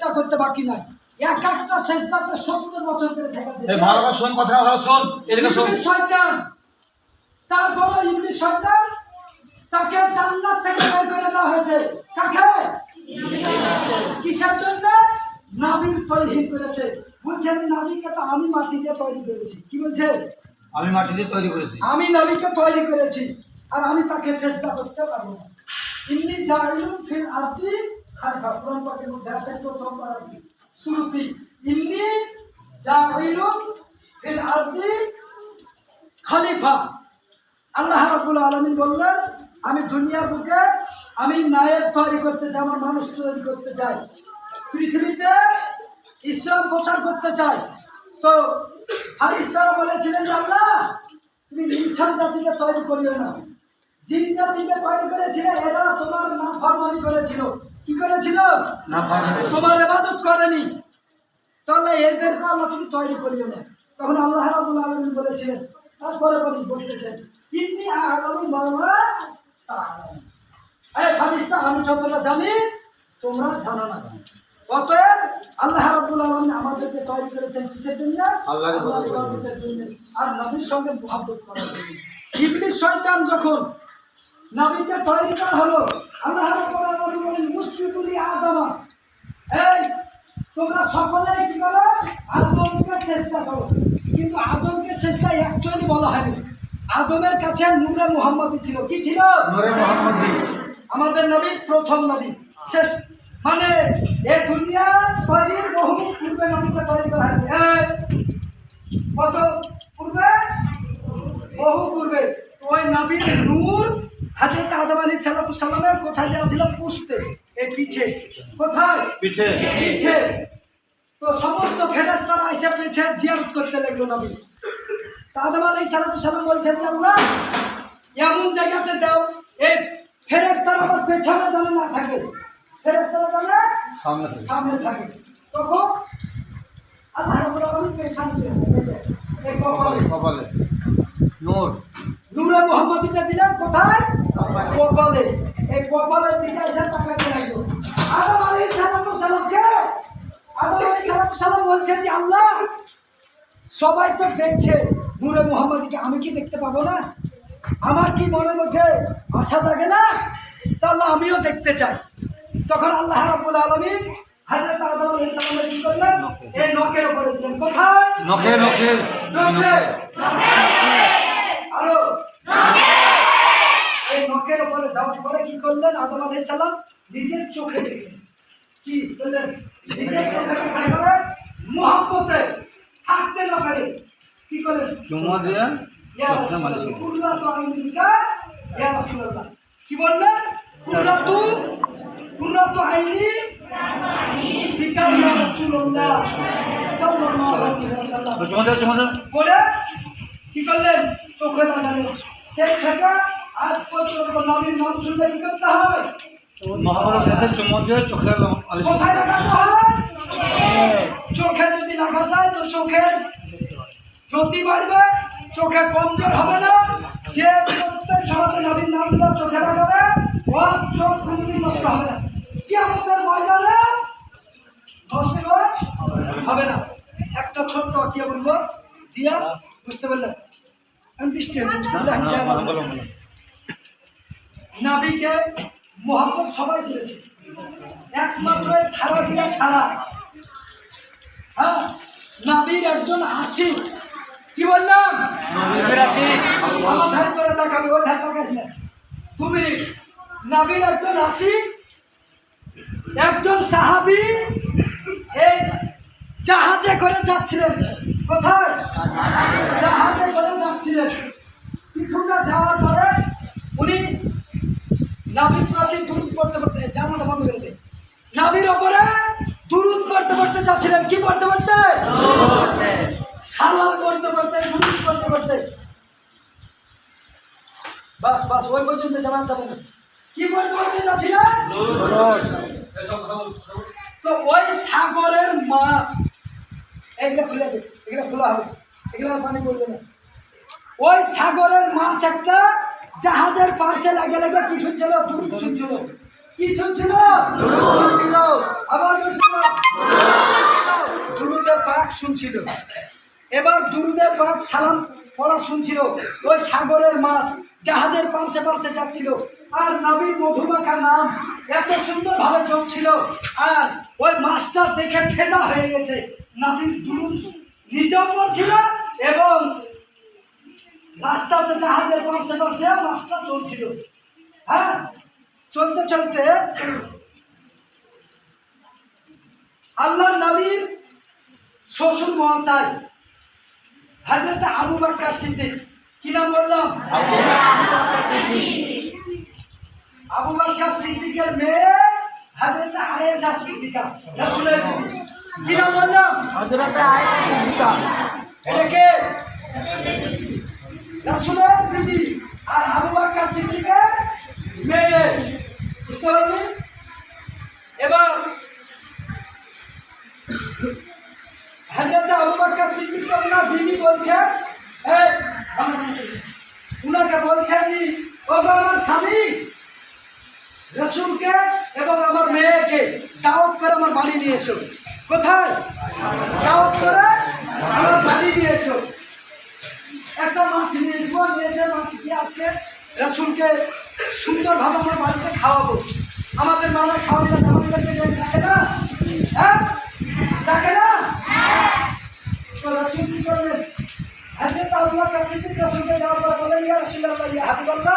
করতে বাকি নাই। এক একটা সেজদাতে 70 বছর করে থেকেছে। এই ভালো শোন, কথা ভালো শোন, এদিকে শোন। শয়তান, তারপর ইবলিস শয়তান, তাকে জান্নাত থেকে বের করে দেওয়া হয়েছে। কাকে? কিসের জন্য? নবীর তৈরি করেছে। বলছেন নবীকে তো আমি মাটি দিয়ে তৈরি করেছি। কি বলছে? আমি মাটি দিয়ে তৈরি করেছি, আমি নবীকে তৈরি করেছি, আর আমি তাকে সেজদা করতে পারবো না। ইন্নী জাইলুন ফিল আরদি খলিফা। কোরআন পাকের মধ্যে আছে প্রথম পারাটি শুরুতে, ইন্নী জাইলুন ফিল আরদি খলিফা। আল্লাহ রাব্বুল আলামিন বললেন, আমি দুনিয়ার বুকে আমি নায়েব তৈরি করতে চাই, আমার মানুষ তৈরি করতে চাই, পৃথিবীতে ইসলাম প্রচার করতে চাই। তো ফারিস্তারা বলেছিলেন, আল্লাহ তুমি ইনসান জাতিকে তৈরি করিও না, জিন জাতিকে তৈরি করেছিলে, এরা তোমার নাফরমানি করেছিল। কি করেছিল? নাফরমানি, তোমার ইবাদত করেনি, তাহলে এদেরকে আল্লাহ তুমি তৈরি করিও না। তখন আল্লাহ রাব্বুল আলামিন বলেছিলেন, তারপরে বলতেছেন, ইন্নী আ'লামু মা লা তা'লামুন। এই ফারিস্তা, আমি যতটা জানি তোমরা জানো না। অতএব আল্লাহ রাব্বুল আলামিন আমাদেরকে তৈরি করেছেন কিসের জন্য? আল্লাহর ইবাদতের জন্য, আর নবীর সঙ্গে মুহাব্বত করার জন্য। ইবলিস শয়তান যখন নবীকে তৈরি করা হলো, আল্লাহ রাব্বুল আলামিন বলেন, মুসজুদু লি আদম, এই তোমরা সকলেই কি করো? আদমকে চেষ্টা করো। কিন্তু আদমকে চেষ্টা অ্যাকচুয়ালি বলা হয়নি। আদমের কাছে নূরে মুহাম্মদী ছিল। কি ছিল? নূরে মুহাম্মদী। আমাদের নবী প্রথম নবী, শেষ, মানে এই দুনিয়া তৈরির বহু পূর্বে নবীকে তৈরি করা হয়েছে। কত পূর্বে? বহু পূর্বে। ওই নবীর নূর হযরত আদম আলাইহিস সালামের কোথায় দেওয়া ছিল? পুষ্পে, এই পিঠে। কোথায়? পিঠে, পিঠে। তো সমস্ত ফেরেশতারা এসে পিঠে জিয়ারত করতে লাগলো নবী। আদম আলাইহিস সালাম বলছেন, আল্লাহ এমন জায়গাতে দাও এই ফেরেশতারা আমার পেছনে যেন না থাকে, ফেরেশতারা যেন সামনে থাকে। তখন আল্লাহ রাব্বুল আলামিন পেছনে দিলেন, এই কপালে নূর, নূরে মুহাম্মদীটা দিলেন কোথায়? কপালে। এই কপালের দিকে এসে তাকাতে লাগলো আদম আলাইহিস সালামকে। আদম আলাইহিস সালাম বলছেন যে, আল্লাহ সবাই তো দেখছে নূরে মুহাম্মদীকে, আমি কি দেখতে পাবো না? আমার কি মনের মধ্যে আশা জাগে না? তাহলে আমিও দেখতে চাই। তখন আল্লাহ রাব্বুল আলামিন হযরত আদম আলাইহিস সালামের কি করলেন? এই নখের উপরে দিলেন। কোথায়? নখে, নখে, নখে, আরো নখে। এই নখের উপরে দেওয়ার পরে কি করলেন? আদম আলাইহিস সালাম নিজের চোখে দেখলেন। কি করলেন? নিজের চোখে দেখে মুহাব্বতে থাকতে না পারে কি করলেন? চুমা দিয়ে চোখে মালিশ করলেন। কুল্লাতু আইনিকা ইয়া রাসূলুল্লাহ। কি বললেন? কুল্লাতু আইনি বিকা ইয়া রাসূলুল্লাহ সাল্লাল্লাহু আলাইহি ওয়াসাল্লাম। চুমা দিয়ে বলে কি করলেন? চোখে লাগালেন। সেই থেকে আজ পর্যন্ত নবীর নাম শুনলে কি করতে হয়? মহাবরের সাথে চুমা দিয়ে চোখে মালিশ কোথায় লাগাতে হয়? চোখে যদি লাগা যায় তো চোখের জ্যোতি বাড়বে, চোখে কমজোর হবে না। যে প্রত্যেক সময় নবীর নামটা চোখে লাগাবে, ওর চোখ কোনদিন নষ্ট হবে না। কিয়ামতের ময়দানে নষ্ট হবে না। একটা ছোট্ট কি বলবো দিয়া, বুঝতে পারলেন? আমি বৃষ্টি হচ্ছে, নবীকে মুহাম্মদ সবাই করেছে, একমাত্র ধারা দিয়া ছাড়া। হ্যাঁ, নবীর একজন আশিক। কি বললাম? নবীর আশিক। আমার ধার করে তাকাবি, ওই ধার তাকাস না। 2 মিনিট। নবীর একজন আশিক, একজন সাহাবী এই জাহাজে করে যাচ্ছিলেন। কোথায়? জাহাজে করে যাচ্ছিলেন। কিছুটা যাওয়ার পরে উনি নবীর প্রতি দুরূদ পড়তে পড়তে, জানাটা বন্ধ করে দে, নবীর ওপরে দুরূদ পড়তে পড়তে যাচ্ছিলেন। কি পড়তে পড়তে? সালাম পড়তে পড়তে, দুরূদ পড়তে পড়তে। বাস বাস, ওই পর্যন্ত জানা যাবে না। কি পড়তে পড়তে যাচ্ছিলেন? তো ওই সাগরের মাছ, এইগুলো খুলে দে, এগুলো খোলা হবে, এগুলো পানি পড়বে না। ওই সাগরের মাছ একটা জাহাজের পাশে লাগে লাগে কি শুনছিল? দুরূদ শুনছিল। কি শুনছিল? দুরূদ শুনছিল। আবার শুনছিল। এবার দুরুদে পাক সালাম পড়া শুনছিল। ওই সাগরের মাছ জাহাজের পাশে পাশে যাচ্ছিল, আর নবীর মধুমাখা নাম এত সুন্দরভাবে জমছিল। আর ওই মাছটা দেখে ফেদা হয়ে গেছে। নবীর দুরুদ নিজেও পড়ছিল এবং রাস্তাতে জাহাজের পাশে পাশে মাছটা চলছিল। হ্যাঁ, চলতে চলতে আল্লাহ নবীর শ্বশুর মহাশয় হযরত আবু বকর সিদ্দিক, কি নাম বললাম? আবু বকর সিদ্দিকের মেয়ে হযরত আয়েশা সিদ্দিকা, রাসূলের বিবি। কি নাম বললাম? হযরত আয়েশা সিদ্দিকা। এটা কে? রাসূলের বিবি আর আবু বকর সিদ্দিকের মেয়ে। বুঝতে পারলি? এবার হযরত আবু বকর সিদ্দিক ওনার বিবি বলছে, উনাকে বলছে কি, ও আমার স্বামী, রাসূলকে এবং আমার মেয়েকে দাওয়াত করে আমার বাড়ি নিয়ে এসো। কোথায়? দাওয়াত করে আমার বাড়ি নিয়ে এসো। একটা মাছ নিয়ে এসবো, নিয়ে এসে মাছ দিয়ে আজকে রাসূলকে সুন্দরভাবে আমার বাড়িতে খাওয়াবো। আমাদের মানা খাওয়াতে আমাদেরকে ডাকে না? হ্যাঁ, ডাকে না? তো রাসূল কি করলেন? হযরত আবু বকর সিদ্দিক রাসূলকে যাওয়ার পর বলেন, ইয়া রাসূলুল্লাহ, ইয়া হাবিবাল্লাহ,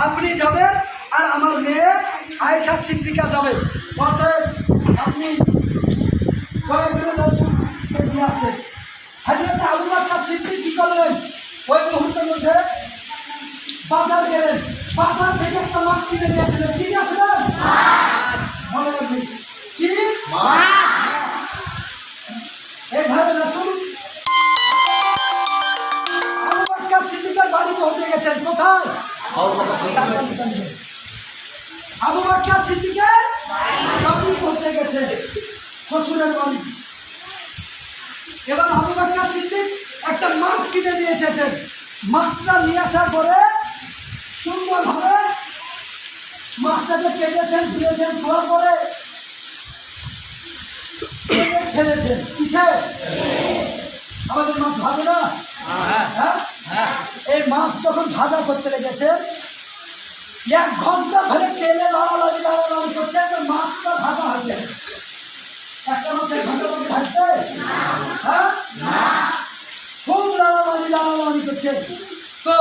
আপনি যাবেন আর আমার মেয়ে আয়েশা সিদ্দিকা যাবে। অতএব আপনি দয়া করে রাসূলকে নিয়ে আসেন। হযরত আবু বকর সিদ্দিক কি করলেন? ওই মুহূর্তের মধ্যে বাজার গেলেন, বাজার থেকে একটা মাছ কিনে নিয়ে আসলেন। কি নিয়ে আসলেন? মনে রাখবেন, কি মাছ। এইভাবে রাসূল আবু বকর সিদ্দিকের বাড়ি পৌঁছে গেছেন। কোথায়? আবু বকর সিদ্দিকের বাড়ি পৌঁছে গেছে, শ্বশুরের বাড়ি। এবার আবু বকর সিদ্দিক একটা মাছ কিনে নিয়ে এসেছেন। মাছটা নিয়ে আসার পরে সুন্দরভাবে মাছটাকে কেটেছেন, ধুয়েছেন, ধোয়ার পরে ছেড়েছেন। কিসে? আমাদের মাছ ভাজে না? হ্যাঁ, এই মাছ যখন ভাজা করতে লেগেছে, 1 ঘন্টা ধরে তেলে লড়ালড়ি করছে, মাছটা ভাজা হয়েছে। একটা মাছ 1 ঘন্টা মধ্যে ভাজতে? হ্যাঁ, খুব লড়ালড়ি করছে। তো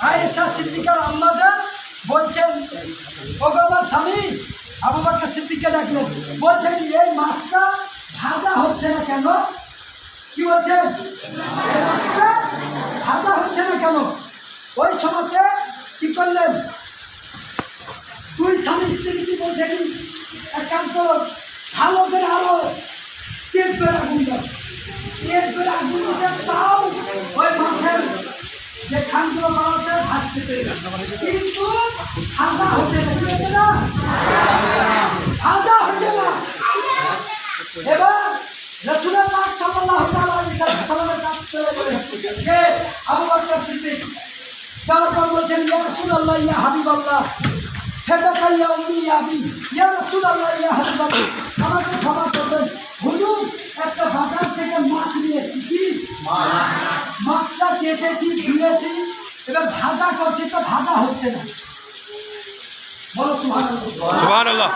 আয়েশা সিদ্দিকার আম্মা যান বলছেন, ও আমার স্বামী, আবু বকর সিদ্দিককে ডাকলেন, বলছেন এই মাছটা ভাজা হচ্ছে না কেন? কি বলছেন? এই মাছটা ভাজা হচ্ছে না কেন? ওই সময়তে কি করলেন? দুই স্বামী স্ত্রী কি বলছে কি, একান্ত ভালো করে আরো তেজ করে আগুন দাও। তেজ করে আগুন দিচ্ছে, তাও ওই মাছের যে খানগুলো পাওয়া হচ্ছে ভাজতে পেরে, কিন্তু ভাজা হচ্ছে না। কি হচ্ছে না? ভাজা হচ্ছে না। এবার রাসূলের পাক সাল্লাল্লাহু আলাইহি ওয়াসাল্লামের কাছে চলে গেলেন কে? আবু বকর সিদ্দিক। যাওয়ার পর বলছেন, ইয়া রাসূলুল্লাহ, ইয়া হাবিবাল্লাহ, ফাদাকা ইয়া উম্মি ইয়া আবি, ইয়া রাসূলুল্লাহ, ইয়া হাবিবাল্লাহ, আমাকে ক্ষমা করবেন, হুজুর একটা বাজার থেকে মাছ নিয়ে এসেছি। কি মাছটা কেটেছি, ধুয়েছি, এবার ভাজা করছি, তো ভাজা হচ্ছে না। বলো সুবহানাল্লাহ। সুবহানাল্লাহ।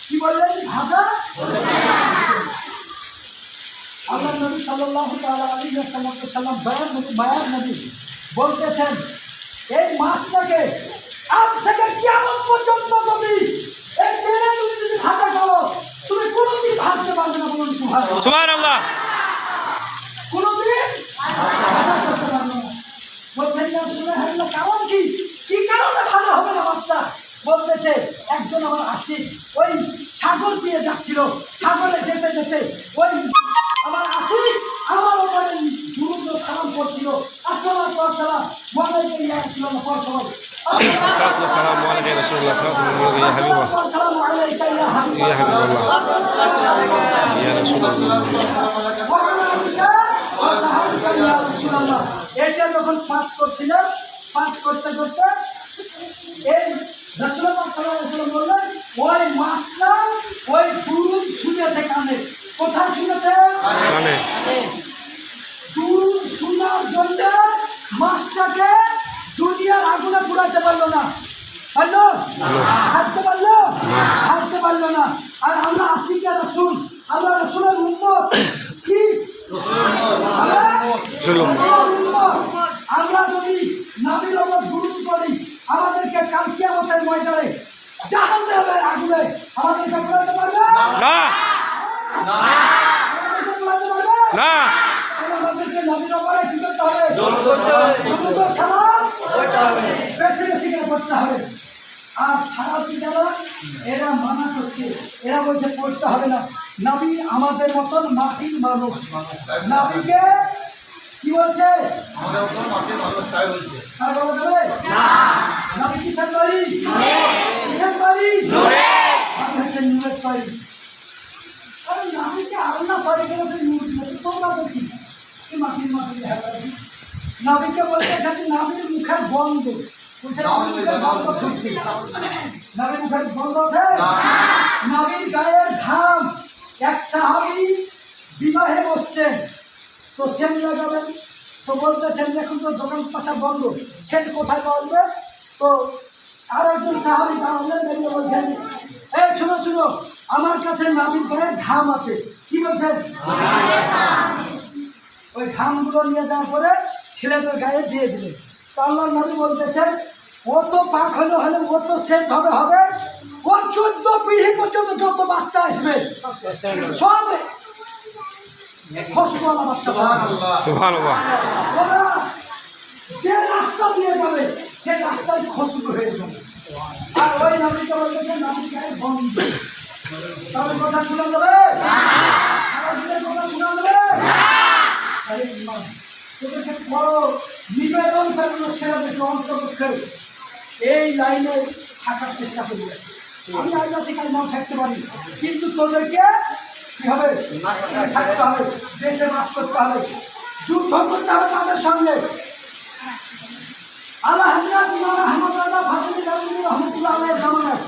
কি বললেন? ভাজা। আল্লাহ নবী সাল্লাল্লাহু তাআলা আলাইহি ওয়াসাল্লাম বায়ান নবী বলতেছেন, এই মাছটাকে আজ থেকে কিয়ামত পর্যন্ত যদি এই তেলে তুমি যদি ভাজা করো, তুমি কোনোদিন ভাজতে পারবে না। বলুন সুবহানাল্লাহ। সুবহানাল্লাহ। কোনোদিন ভাজা করতে পারবে না। বলছেন না, শুনে হলো কারণ কি? কি কারণে ভাজা হবে না মাছটা? বলতেছে, একজন আমার আশিক ওই সাগর দিয়ে যাচ্ছিল, সাগরে যেতে যেতে ওই আমার আশিক আমার উপরে দুরূদ সালাম করছিল। আসসালামু আলাইকুম ওয়া আলাইকুম ইয়া রাসূলুল্লাহ। পর সবাই আসসালামু আলাইকুম ইয়া রাসূলুল্লাহ, আসসালামু আলাইকুম ইয়া হাবিবাল্লাহ, ইয়া হাবিবাল্লাহ, ইয়া রাসূলুল্লাহ, ওয়া আলাইকা ওয়া সাহাবিকা ইয়া রাসূলুল্লাহ। এটা যখন পাঠ করছিলাম, পাঠ করতে করতে এই রাসূলুল্লাহ সাল্লাল্লাহু আলাইহি ওয়াসাল্লাম বললেন ওই মাছটা ওই দুরুদ শুনেছে কানে। কোথায় শুনেছে? কানে। দুরুদ শোনার জন্য মাছটাকে দুনিয়ার আগুনে পুড়াতে পারলো না। পারলো? হাসতে পারলো? হাসতে পারলো না। আর আমরা আশিকে রাসূল, আমরা রাসূলের উম্মত। কি? আমরা যদি নবীর উপর দুরূদ পড়ি, আমাদেরকে কাল কিয়ামতের ময়দানে জাহান্নামের আগুনে আমাদেরকে পোড়াতে পারবে না, আমাদেরকে পোড়াতে পারবে না। আমাদেরকে নবীর উপরে কি করতে হবে? দুরূদ ও সালাম বেশি বেশি করে পড়তে হবে। আর খারাপি যারা এরা মানা করছে, এরা বলছে পড়তে হবে না। নবী আমাদের মতন মাটির মানুষ। নবীকে কি বলছে? আর বলা যাবে? নবী কিসের তৈরি? কিসের তৈরি? নবী হচ্ছে নূরের তৈরি। আরে নবীকে আল্লাহ তৈরি করেছে নূর দিয়ে, তোমরা তো কি মাটির মাটির হেলাচ্ছি। নবীকে বলতে চাচ্ছি নবীর মুখের বন্ধ, বলছে নবীর মুখের বন্ধ ছুটছে। নবীর মুখের বন্ধ আছে? নবীর গায়ের ঘাম। এক সাহাবী বিবাহে বসছেন, তো সেন্ট লাগাবেন, তো বলতেছেন এখন তো দোকান পাশা বন্ধ, সেন্ট কোথায় পাওয়া যাবে? তো আর একজন সাহাবী দাঁড়ালেন, বেরিয়ে বলছেন এই শুনো শুনো, আমার কাছে নবীর গায়ের ঘাম আছে। কি বলছেন? ওই ঘামগুলো নিয়ে যাওয়ার পরে ছেলেদের গায়ে দিয়ে দিলেন। তো আল্লাহর নবী বলতেছেন ও তো পাক হলে হলে ও তো সেন্ট হবে হবে, ও 14 পিঢ়ি পর্যন্ত যত বাচ্চা আসবে সব খুশবুওয়ালা বাচ্চা পাবে। সুবহানাল্লাহ। ওরা যে রাস্তা দিয়ে যাবে সেই রাস্তায় খুশবু হয়ে যাবে। আর ওই নবীকে বলতেছেন নবীর গায়ে বন্ধ। তাদের কথা শোনা যাবে? আমাদের কথা শোনা যাবে? আরে ইমান, তোদেরকে বড় নিবেদন করলো ছেলেদেরকে অন্তর্পক্ষে এই লাইনে থাকার চেষ্টা করি। আমি আজ আছি কাল নাও থাকতে পারি, কিন্তু তোদেরকে কি হবে? থাকতে হবে, দেশে বাস করতে হবে, যুদ্ধ করতে হবে তাদের সঙ্গে। আল্লাহ হযরত ইমাম আহমদ রাজা ফাতিমি রহমাতুল্লাহ আলাইহির জামানায়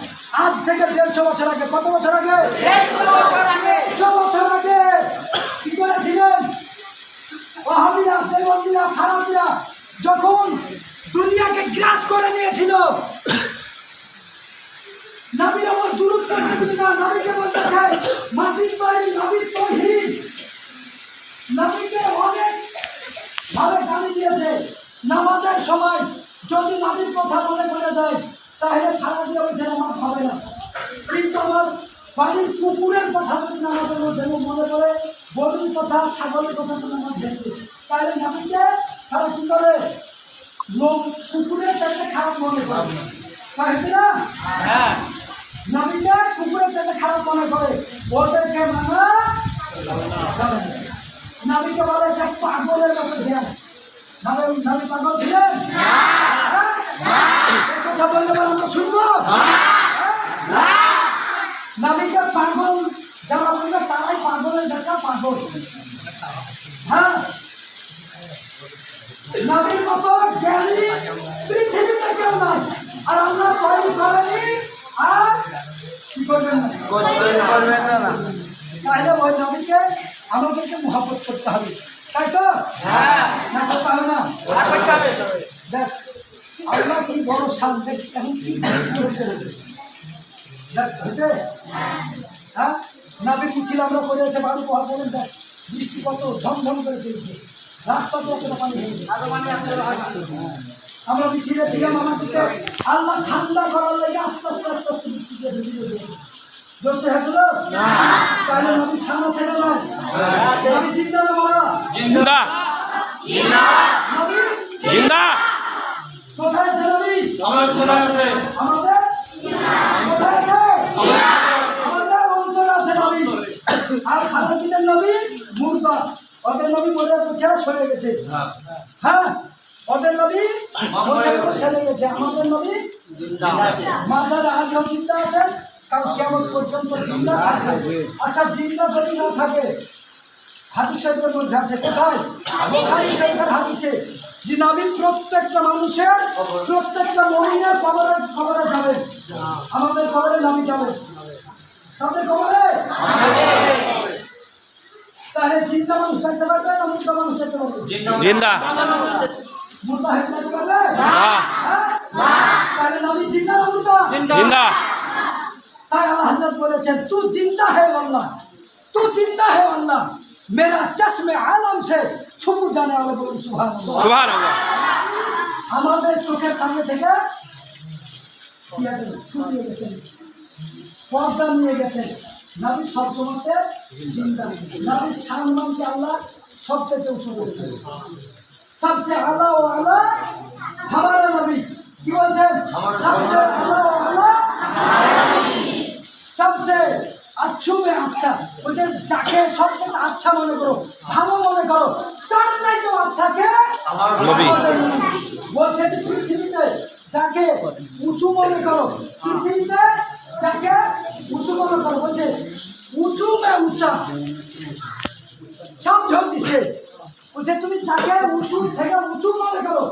আজ থেকে 150 বছর আগে, কত বছর আগে? 150 বছর আগে কি করেছিলেন? ওয়াহাবিরা, দেওবন্দিরা, খারাপিরা যখন দুনিয়াকে গ্রাস করে নিয়েছিল, নবীর ওপর দুরূদ পড়তে না, নবীকে বলতে চাই মাটির তৈরি, নবীর তৌহিদ। নবীকে অনেক ভাবে গালি দিয়েছে। নামাজের সময় যদি নবীর কথা মনে পড়ে যায় তাহলে খারাপ দিয়ে বলছে নামাজ হবে না, কিন্তু আমার বাড়ির কুকুরের কথা যদি নামাজের মধ্যে মনে পড়ে, গরুর কথা, ছাগলের কথা তো নামাজ দেখছে, তাহলে নবীকে তারা কি করে? লোক কুকুরের চাইতে খারাপ মনে করে, হয়েছে না? নবীকে কুকুরের চাইতে খারাপ মনে করে, ওদেরকে মানা যাবে না। নবীকে বলে যে পাগলের মতো ধ্যান। নবী পাগল ছিলেন? কথা বললে আমরা শুনবো? নবীকে পাগল যারা বলবে তারাই পাগলের দেখা পাগল। হ্যাঁ, নবীর মতো জ্ঞানী পৃথিবীতে কেউ নাই। আর আল্লাহ তৈরি করেনি, আর কি করবেন না, তাহলে ওই নবীকে আমাদেরকে মহব্বত করতে হবে, তাই তো? না করতে হবে না? দেখ আল্লাহ কি বড় শান্তি, এখন কি করেছে দেখ হয়েছে। হ্যাঁ, নবী কি ছিল আমরা করে এসে বাড়ি পৌঁছাবেন, দেখ বৃষ্টি কত ঝমঝম করে চলছে, রাস্তা তো অতটা পানি হয়ে গেছে। আমরা পিছিয়ে ছিলাম, আমাদেরকে আল্লাহ ঠান্ডা করার লেগে আস্তে আস্তে আস্তে আস্তে বৃষ্টি দিয়ে ঢুকিয়ে জোরসে হয়েছিল। তাহলে নবী সামনে ছেড়ে নয়, নবী জিন্দা না মরা? জিন্দা, নবী জিন্দা। কোথায় আছে নবী? আমার শোনা আছে। আমাদের কোথায় আছে? আমাদের অন্তরে আছে নবী। আর খালেদের নবী মুর্দা, ওদের নবী মরে গেছে, সরে গেছে। হ্যাঁ, ওদের নবী সরে গেছে, আমাদের নবী মাজারে আজও জিন্দা আছে, কাল কিয়ামত পর্যন্ত জিন্দা থাকবে। আচ্ছা, জিন্দা যদি না থাকে, হাদিস শরীফের মধ্যে আছে, কোথায়? বুখারী শরীফের হাদিসে যে নবী প্রত্যেকটা মানুষের প্রত্যেকটা মহিলার কবরে কবরে যাবে। আমাদের কবরে নবী যাবে, তাদের কবরে। তাহলে জিন্দা মানুষ যেতে পারবে না মুর্দা মানুষ যেতে পারবে? জিন্দা। মুর্দা হয়ে যেতে পারবে? হ্যাঁ। তাহলে নবী জিন্দা না মুর্দা? জিন্দা। তাই আল্লাহ হযরত বলেছেন তু জিন্দা है अल्लाह, तू जिंदा है अल्लाह, मेरा चश्मे आलम से छुप जाने वाला बोल सुभान अल्लाह। সুবহানাল্লাহ। আমাদের চোখের সামনে থেকে ছুটিয়ে গেছেন, পর্দা নিয়ে গেছেন। নবী সবসময় জিন্দা। নবীর সম্মানকে আল্লাহ সবচেয়ে উঁচু করেছেন। সবচেয়ে আলা ও আলা হামারা নবী। কি বলছেন? সবচেয়ে আলা ও আলা সবচেয়ে আচ্ছু মে আচ্ছা। বলছেন যাকে সবচেয়ে আচ্ছা মনে করো, ভালো মনে করো, তার চাইতেও আচ্ছাকে নবী। বলছে যে পৃথিবীতে যাকে উঁচু মনে করো, পৃথিবীতে যাকে উঁচু মনে করো, বলছে উঁচু মে উঁচা समझो जिसे। বলছে তুমি যাকে উঁচু থেকে উঁচু মনে করো,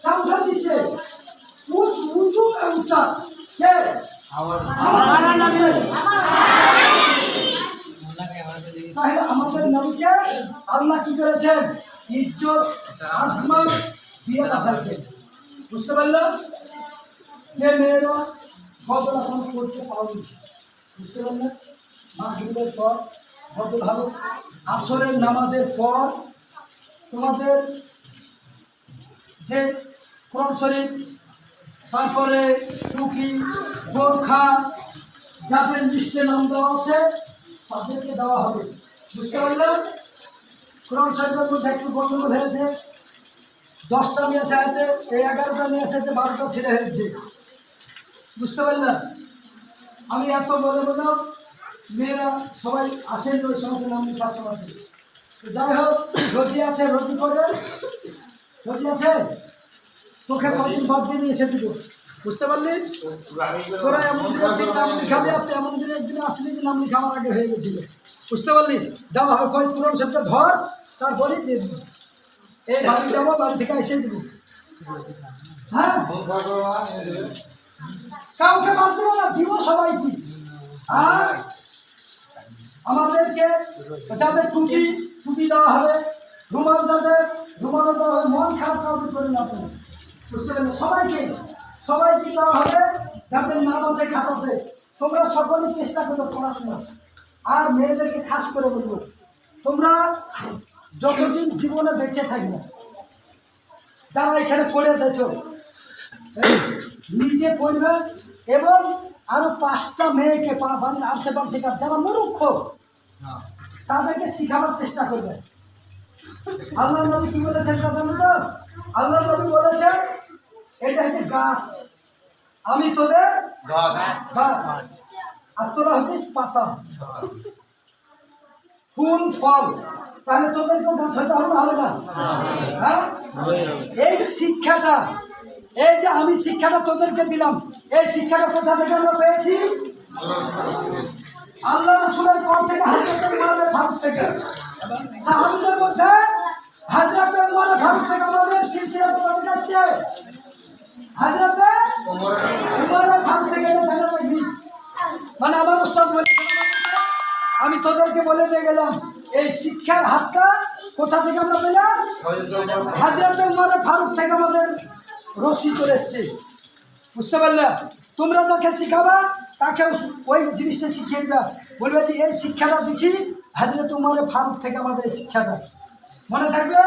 समझो जिसे उस उंचू में ऊंचा के हमारा नबी। তাহলে আমাদের নবীকে আল্লাহ কি করেছেন? ইজ্জত আজমত দিয়ে রাখাচ্ছেন। বুঝতে পারলেন? যে মেয়েরা ফজর এখন করতে পারেনি, বুঝতে পারলেন? মাগরিবের পর কত ভালো, আসরের নামাজের পর তোমাদের যে কোরআন শরীফ, তারপরে টুপি, বোরখা যাদের লিস্টে নাম দেওয়া আছে তাদেরকে দেওয়া হবে। বুঝতে পারলেন? কোরআন শরীফের মধ্যে একটু গন্ডগোল হয়েছে, 10টা নিয়ে এসেছে, এই 11টা নিয়ে এসেছে, 12টা ছিঁড়ে হয়েছে। বুঝতে পারলেন? আমি এত বলে বললাম, মেয়েরা সবাই আসেন ওই সময় নাম লিখার সময়। যাই হোক, রোজি আছে, রোজি করে, রোজি আছে, তোকে কদিন বাদ দিয়ে নিয়ে এসে দিব। বুঝতে পারলি? তোরা এমন দিন নাম লিখালি, আপনি এমন দিনে একদিনে আসলি যে নাম লিখা আমার আগে হয়ে গেছিল। বুঝতে পারলি? দেওয়া হবে, কয় পুরন সেটা ধর, তারপরেই দিয়ে দিব। এই বাড়ি যাবো, বাড়ি থেকে এসে দিব। হ্যাঁ, কাউকে বাদ দেবো না, দিব সবাইকে। আর আমাদেরকে যাদের টুপি, টুপি দেওয়া হবে, রুমাল যাদের, রুমালও দেওয়া হবে। মন খারাপ কাউকে করে না আপনি। বুঝতে পারলেন? সবাইকে সবাইকে দেওয়া হবে যাদের নাম আছে খাতাতে। তোমরা সকলেই চেষ্টা করো পড়াশোনা। আর মেয়েদেরকে খাস করে বলবো, তোমরা যতদিন জীবনে বেঁচে থাকবে, যারা এখানে পড়ে যাচ্ছ, নিজে পড়বে এবং আরো 5টা মেয়েকে আশেপাশে যারা মূর্খ তাদেরকে শিখাবার চেষ্টা করবে। আল্লাহ নবী কি বলেছেন কথা বলতো? আল্লাহ নবী বলেছেন এটা হচ্ছে গাছ, আমি তোদের গাছ, আর তোরা হচ্ছিস পাতা, ফুল ফল। তাহলে তোদেরকে গাছ হতে হবে না? হ্যাঁ, এই শিক্ষাটা, এই যে আমি শিক্ষাটা তোদেরকে দিলাম, এই শিক্ষাটা কোথা থেকে আমরা পেয়েছি? আল্লাহ রাসূলের পর থেকে হযরত উমর ফারুক থেকে, সাহাবীদের মধ্যে হযরত উমর ফারুক থেকে আমাদের সিলসিলা তো কাছে হযরত উমর ফারুক থেকে এটা জানা লাগবে। মানে আমার উস্তাদ বলেছেন, আমি তোদেরকে বলে দিয়ে গেলাম এই শিক্ষার হাতটা কোথা থেকে আমরা পেলাম? হযরত উমর ফারুক থেকে আমাদের রশি চলে এসছে। বুঝতে পারলে? তোমরা যাকে শিখাবা তাকে ওই জিনিসটা শিখিয়ে দিবা, বলবে যে এই শিক্ষাটা দিচ্ছি হযরত উমর ফারুক থেকে আমাদের এই শিক্ষাটা। মনে থাকবে?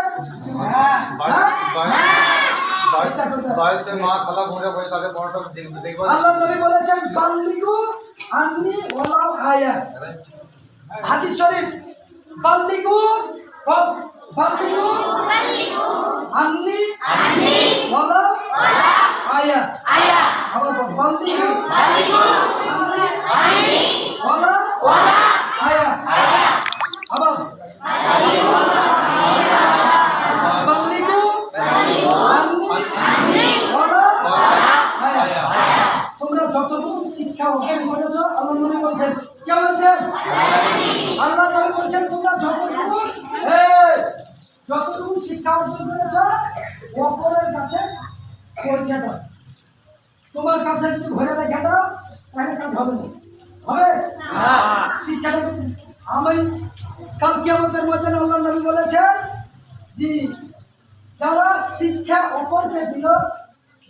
আল্লাহ নবী বলেছেন বাল্লিগু আন্নি ওয়ালাউ আয়া। হাদিস শরীফ, বাল্লিগু আন্নি ওয়ালাউ আয়া। আবার বাল্লিগু আন্নি ওয়ালাউ আয়া। আবার তোমরা যতটুকু শিক্ষা অর্জন করেছ, আল্লাহ নবী বলছেন, কে বলছেন? আল্লাহ নবী বলছেন তোমরা যতটুকু শিক্ষা অর্জন করেছ পরিচয়টা তোমার কাছে যদি ভরে রেখে দাও তাহলে কাজ হবে না, হবে শিক্ষাটা আমি কাল কিয়ামতের ময়দানে আল্লাহ নবী বলেছেন যে যারা শিক্ষা অপরকে দিল,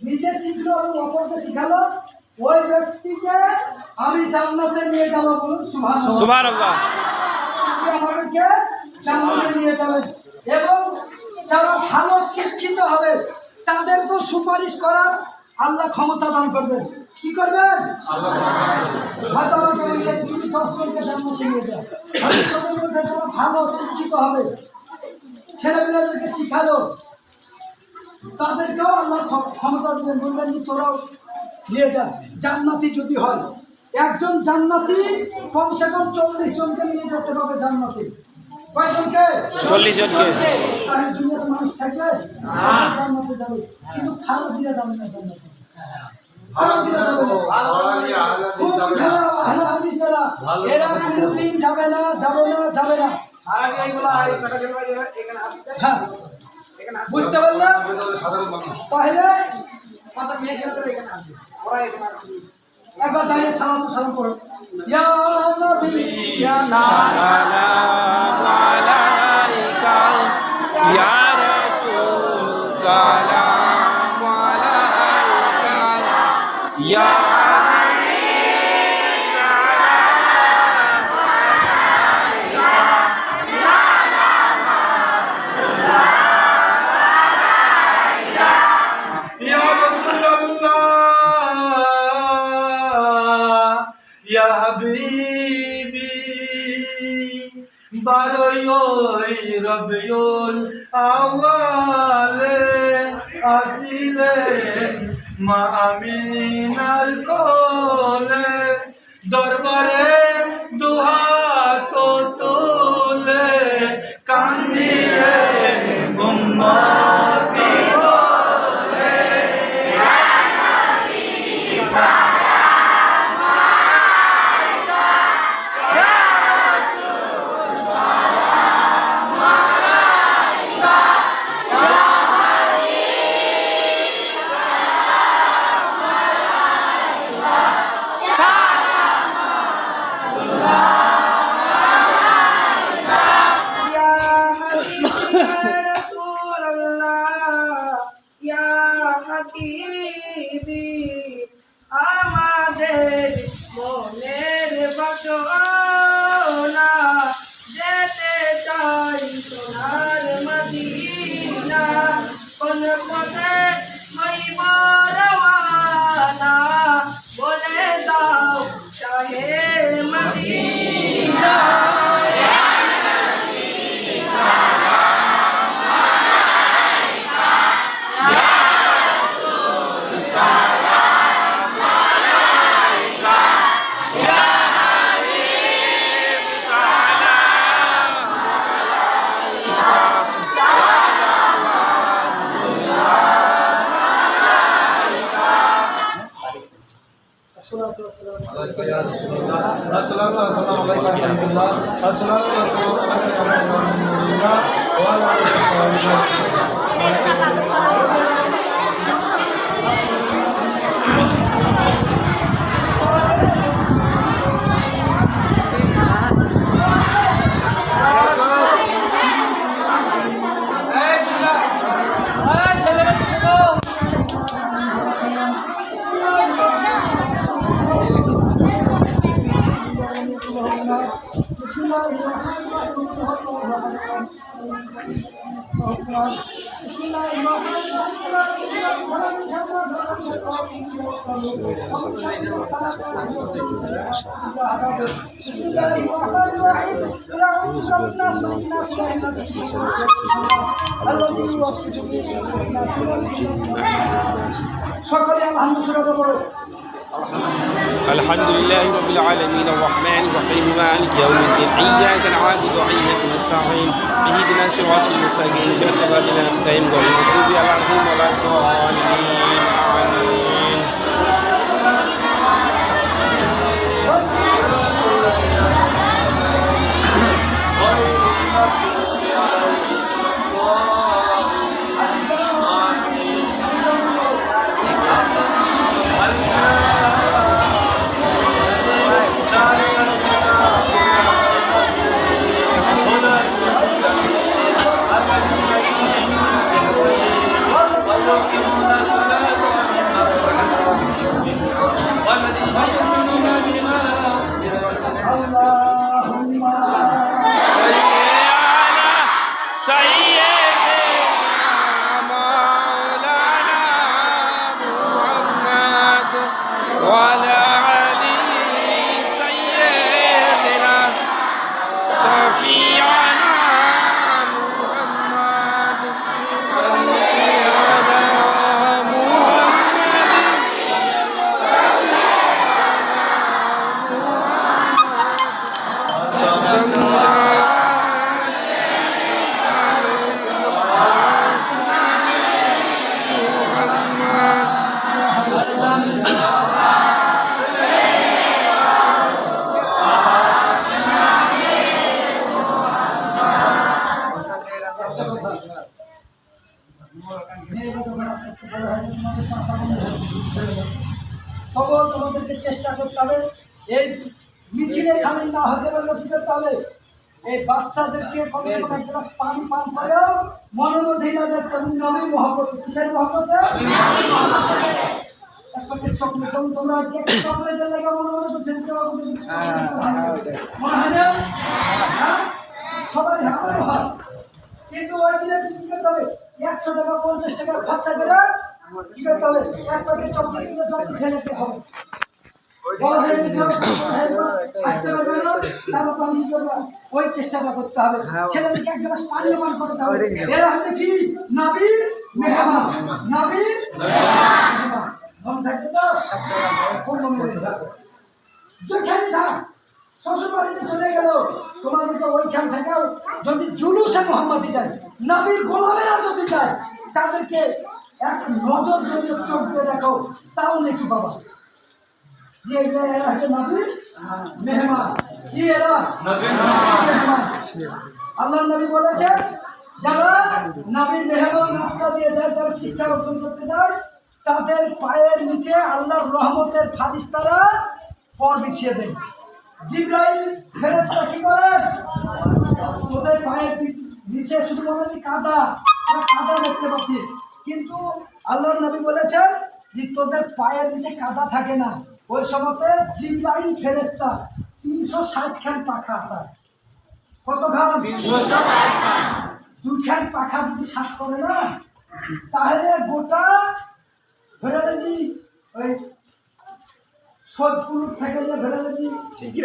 নিজে শিখলো এবং অপরকে শিখালো, ওই ব্যক্তিকে আমি জান্নাতে নিয়ে যাব। বলুন সুবহানাল্লাহ। সুবহানাল্লাহ। আমাদেরকে জান্নাতে নিয়ে যাবেন। এবং যারা ভালো শিক্ষিত হবে তাদেরকে সুপারিশ করার আল্লাহ ক্ষমতা দান করবেন। কি করবেন? হয়তো আমাকে বললেন তুমি 10 জনকে জান্নাতে নিয়ে যাও। তাদের মধ্যে যারা ভালো শিক্ষিত হবে, ছেলেমেয়েদেরকে শিখালো, তাদেরকেও আল্লাহ ক্ষমতা দেবেন। বলবেন যে তোরাও নিয়ে যা। জান্নাতি যদি হয়, একজন জান্নাতি কমসে কম 40 জনকে নিয়ে যেতে হবে জান্নাতি। কয়জনকে? 40 জনকে। তাহলে দুনিয়ার মানুষ থাকবে জান্নাতে যাবে, কিন্তু খারাপ দিয়ে যাবে না জান্নাতে। খারাপ দিয়ে যাবে না। খুব ছাড়া আহলে হাদিস যারা, এরা কোনোদিন যাবে না, যাবে না, যাবে না। হ্যাঁ, বুঝতে পারলাম। তাহলে একবার তাহলে সালাম করো। ইয়া নবী ইয়া সালাম আলাইকা ইয়া রাসূল, সালাম আলাইকা ইয়া বারোই রবিউল আউয়ালে আসিলেন মা আমিনার কোলে, দরবারে দুহাত তুলে কান্দিয়ে উম্মতি বলে, ইয়া নবী সালাম আলাইকা ইয়া রাসূল সালাম আলাইকা ইয়া হাবিব সালাম আলাইকা সালামুল্লাহ আলাইকা ইয়া হাবিব ইয়া রাসূলুল্লাহ ইয়া হাবিবি, আমাদের মনের বাসনা যেতে চাই সোনার মদিনা, কোন পথে হইব রওয়ানা বলে দাও শাহে মদিনা। الحمد لله رب العالمين الرحمن الرحيم مالك يوم الدين إياك نعبد وإياك نستعين اهدنا الصراط المستقيم صراط الذين أنعمت عليهم غير المغضوب عليهم ولا الضالين آمين. চেষ্টা করতে হবে। এই মিছিলে সামিল না হতে পারলে কি করতে হবে? এই বাচ্চাদেরকে কমসে কম এক গ্লাস পানি পান করেও মনের মধ্যে ইনাদের নবীর মহব্বত, কিসের মহব্বতে? এক প্যাকেট চকলেট, তোমরা আজকে একটা চকলেটের লেগে মনে করছেন মনে হয় না? হ্যাঁ, সবাই হাতে হয়, কিন্তু ওই দিনে কি করতে হবে? 100 টাকা 50 টাকা খরচা করে কি করতে হবে? এক প্যাকেট চকলেট কিনে যত ছেলেকে হবে বড় হয়ে গেছে, আসতে পারবে না, তারপর পানি করবে, ওই চেষ্টাটা করতে হবে। ছেলেদেরকে এক গ্লাস পানি পান করতে হবে। এরা হচ্ছে কি? নবীর মেহমান, নবীর মেহমান। মন থাকবে তো? যেখানে থাক, শ্বশুর বাড়িতে চলে গেল, তোমাদেরকে ওইখান থেকেও যদি জুলুসে মোহাম্মদী যায়, নবীর গোলামেরা যদি যায়, তাদেরকে এক নজর যদি চোখ দিয়ে দেখো, তাও নাকি বাবা যে এরা হচ্ছে নবীর মেহমান। কি এরা? নবীর মেহমান। আল্লাহর নবী বলেছেন, যারা নবীর মেহমান রাস্তা দিয়ে যায়, যারা শিক্ষা অর্জন করতে যায়, তাদের পায়ের নিচে আল্লাহর রহমতের ফারিস্তারা পর বিছিয়ে দেয়। জিবরাইল ফেরেশতা কি করেন? তোদের পায়ের নিচে শুধু বলেছি কাদা, কাদা দেখতে পাচ্ছিস, কিন্তু আল্লাহর নবী বলেছেন যে তোদের পায়ের নিচে কাদা থাকে না। ওই সময়তে জিবরাইল ফেরেশতা 360 খান পাখা তার। কত খান? 360 খান। 2 খান পাখা যদি সাত করে না, তাহলে গোটা ধরে রেজি ওই সোদপুর থেকে যে ধরে রেজি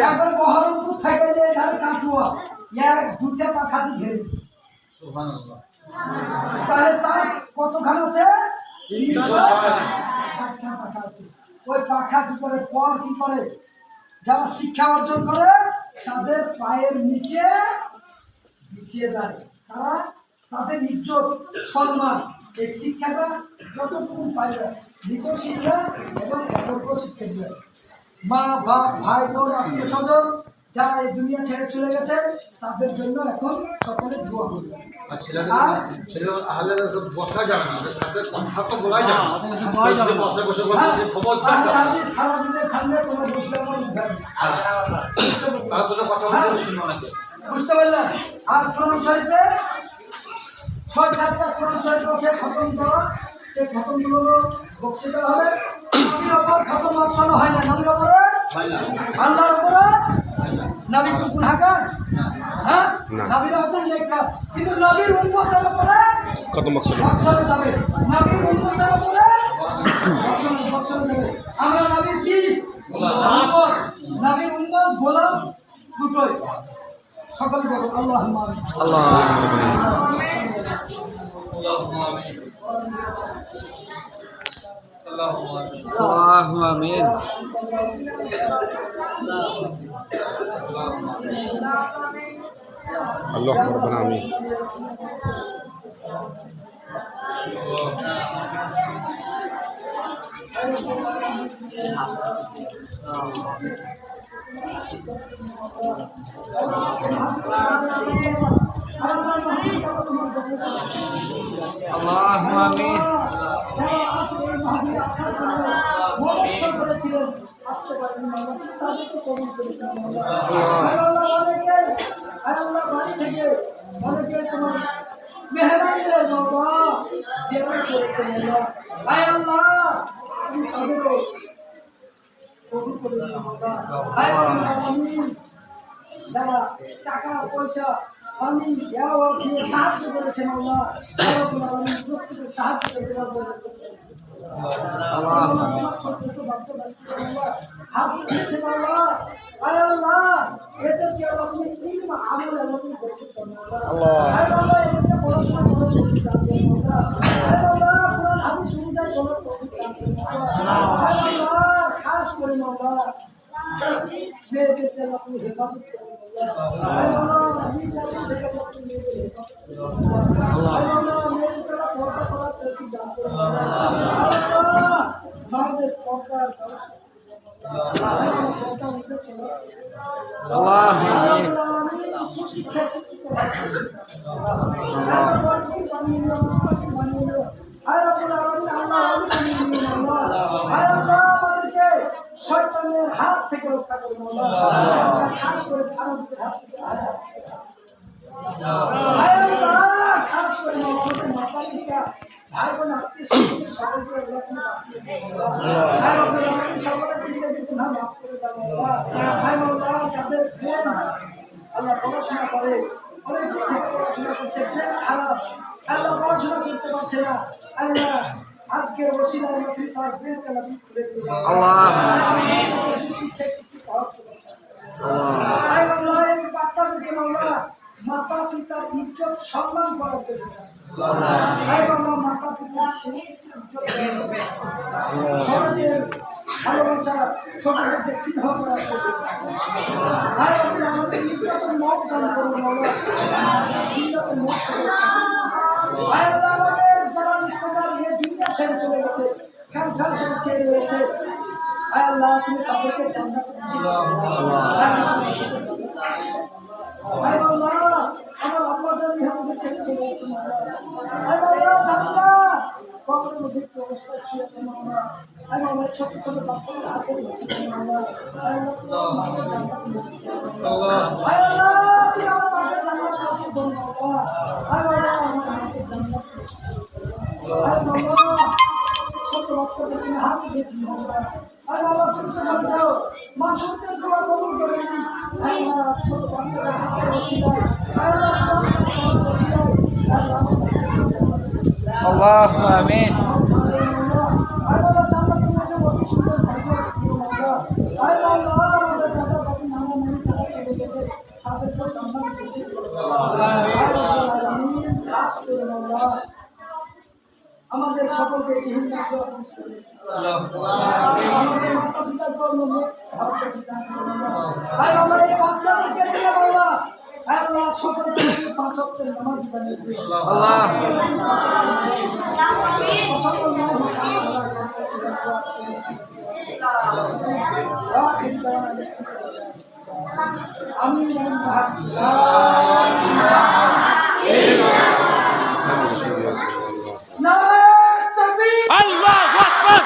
একবার বহরমপুর থেকে যে এখানে কাটুয়া, এর 2টা পাখা দিয়ে ঘেরে। সুবহানাল্লাহ। তাহলে তার কত খান আছে? 360 খান পাখা আছে। ওই পাখা কি করে? পর কি করে? যারা শিক্ষা অর্জন করে তাদের পায়ের নিচে বিছিয়ে দেয়। তারা তাদের ইজ্জত সম্মান এই শিক্ষাটা যতটুকু পাইবে, নিজের শিক্ষা এবং অপর শিক্ষা দিবে। মা বাপ ভাই বোন আত্মীয় স্বজন যারা এই দুনিয়া ছেড়ে চলে গেছে, তাদের জন্য এখন সকলে দোয়া করবে। বসা যাবে না, সাথে কথা তো বলাই যাবে না, বসে বসে সারাদিনের সামনে তোমার বসলে কথা বলতে শুনবো না। বুঝতে পারলেন? আর কোরআন শরীফে 6-7টা কোরআন শরীফ আছে খতম করা, সেই খতমগুলো বক্সি দেওয়া হবে। নবীর ওপর খতম অপশন হয় না, নবীর ওপরে আল্লাহর উপরে নবী কুকুর হাকার, হ্যাঁ নবীর হচ্ছেন লেখা, কিন্তু নবীর উম্মতের উপরে খতম অপশন যাবে, নবীর উম্মতের উপরে অপশন যাবে। আমরা নবীর কি উম্মত, নবীর উম্মত গোলাম দুটোই। সকলে বলো আল্লাহুম্মা আমিন। আল্লাহুম্মা আমিন। আল্লাহ রাব্বানা আমিন। আল্লাহুম্মা আমিন। আসতে পারেন না, তাদেরকে কবুল করে অনেকে তোমার মেহমানদের বাবা জিয়ারত করেছেন। আয় আল্লাহ তুমি তাদেরকে কবুল করে দিন বাবা। আয় আল্লাহ আমিন। যারা টাকা পয়সা আমি দেওয়া দিয়ে সাহায্য করেছেন আল্লাহ, আমি প্রত্যেকের সাহায্য করতে পারবো। হাত উঠেছেন আল্লাহ, আয় আল্লাহ এদেরকে আল্লাহ তুমি ইলম আমল আল্লাহ তুমি বরকত দাও আল্লাহ, আয় আল্লাহ এদেরকে পড়াশোনা করে আল্লাহ, আয় আল্লাহ কোরআন হাদিস অনুযায়ী চলার তৌফিক দান করুন আল্লাহ, আয় আল্লাহ খাস করে আল্লাহ মেয়েদেরকে আল্লাহ তুমি হেফাজত করুন আল্লাহ, আয় আল্লাহ নিজের থেকে আল্লাহ তুমি হেফাজত করুন আল্লাহ, আয় আল্লাহ মেয়েদেরকে আল্লাহ পর্দা করার তৌফিক দান করুন আল্লাহ, আমাদের পর্দার শয়তানের খাস করে ভারতের হাত থেকে আজাদ আল্লাহ খাস করে আমাদের মাতা পিতা ভাই বোন আত্মীয় স্বজন সকলকে আল্লাহ তুমি বাঁচিয়ে দিও আল্লাহ রব্বুল আলামিন সকলের জিন্দগি গুনাহ মাফ করে দাও আল্লাহ আল্লাহ যাদের প্রেম আল্লাহ পড়াশোনা করে অনেক দিন থেকে পড়াশোনা করছে প্রেম খারাপ আল্লাহ পড়াশোনা করতে পারছে না আল্লাহ আজকের ওসিলার মধ্যে তার প্রেম আল্লাহ খুলে দিও আল্লাহ সুশিক্ষায় শিক্ষিত হতে পারছে আল্লাহ এই বাচ্চাদেরকে আল্লাহ মাতা পিতার ইজ্জত সম্মান করার জন্য আল্লাহ মাতা পিতার আমাদের ভালোবাসা ছোটদেরকে সিদ্ধ করার জন্য আমাদের ইজ্জতের মত দান করুন আল্লাহ ইজ্জতের মত আল্লাহ আমাদের যারা ইস্তেকার নিয়ে দুনিয়া ছেড়ে চলে গেছে খান খান করে ছেড়ে রয়েছে আল্লাহ তুমি তাদেরকে জান্নাত নসিব করো আল্লাহ আমার আব্বা জানি হাতে ছেড়ে চলে গেছে আল্লাহ জানি না কবরের মধ্যে কি অবস্থায় শুয়েছে আল্লাহ আল্লাহ ছোট ছোট বাচ্চাদের হাতে বসে আল্লাহ আল্লাহ তুমি আমার মাকে জান্নাত নসিব করো আল্লাহ আমার মাকে জান্নাত আল্লাহ ছোট বাচ্চাদের তুমি হাত দিয়েছি আল্লাহ তুমি তো বলছো মাসুদের দোয়া কবুল করে নি আল্লাহ ছোট বাচ্চাদের হাতে বসে আল্লাহ আমিন আল্লাহ জান্নাতের মধ্যে অতি সুন্দর জায়গা দিও আল্লাহ আল্লাহ আমাদের দাদা দাদি নানা নানি যারা চলে গেছে তাদেরকে জান্নাত নসিব করো আল্লাহ খাস করে আল্লাহ আমাদের সকলকে ইহকাল দোয়া করতে আমাদের মাতা পিতার জন্য ভাবতে বিধান আল্লাহ এই বাচ্চাদেরকে দিয়ে আল্লাহ আল্লাহ সকলকে পাঁচ ওয়াক্তের নামাজ বানিয়ে দিও আল্লাহ আল্লাহু আকবার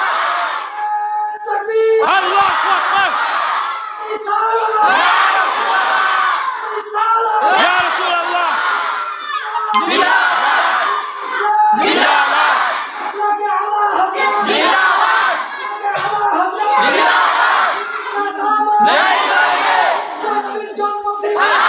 আল্লাহু আকবার ইয়া রাসূলুল্লাহ জন্মদিন